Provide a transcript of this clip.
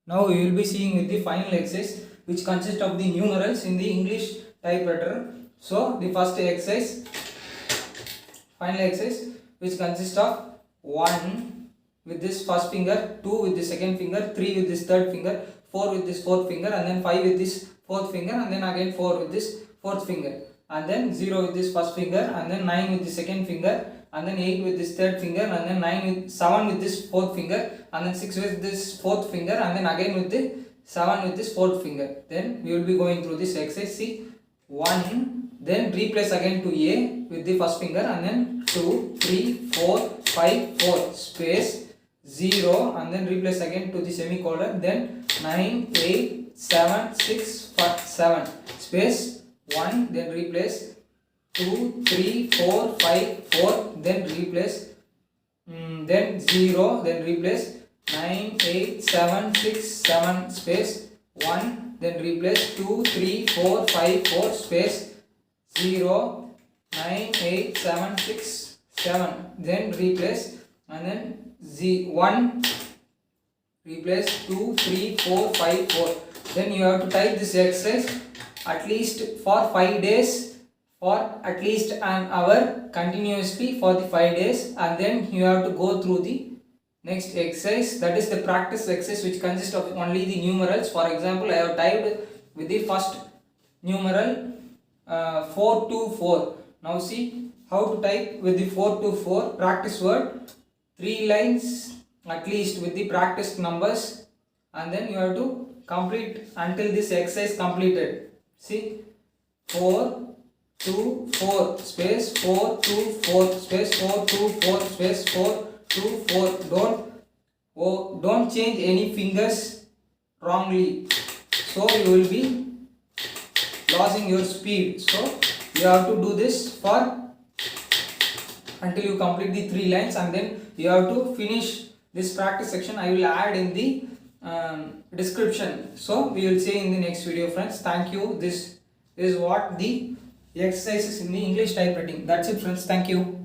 Now we will be seeing with the final exercise which consists of the numerals in the English typewriter. So the first exercise, final exercise, which consists of 1 with this first finger, 2 with the second finger, 3 with this third finger, 4 with this fourth finger, and then 5 with this fourth finger, and then again 4 with this fourth finger, and then 0 with this first finger, and then 9 with the second finger, and then 8 with this third finger, and then 7 with this fourth finger, and then 6 with this fourth finger, and then again with the 7 with this fourth finger. Then we will be going through this exercise. See, 1, then replace again to A with the first finger, and then 2, 3, 4, 5, 4 space 0, and then replace again to the semicolon, then 9, 8, 7, 6, 5, 7 space 1, then replace 2, 3, 4, 5, 4, then replace, then 0, then replace 9, 8, 7, 6, 7 space 1, then replace 2, 3, 4, 5, 4 space 0, 9, 8, 7, 6, 7, then replace, and then 1, replace 2, 3, 4, 5, 4. Then you have to type this exercise at least for 5 days, for at least an hour continuously for the 5 days, and then you have to go through the next exercise, that is the practice exercise, which consists of only the numerals. For example, I have typed with the first numeral 4 to 4. Now see how to type with the 4 to 4 practice word, 3 lines at least with the practice numbers, and then you have to complete until this exercise completed. See, 4 2 4 space 4 2 4 space 4 2 4 space 4 2 4. Don't change any fingers wrongly, so you will be losing your speed. So you have to do this for until you complete the 3 lines, and then you have to finish this practice section. I will add in the description. So we will see in the next video, friends. Thank you. This is what the exercises in the English typewriting. That's it, friends. Thank you.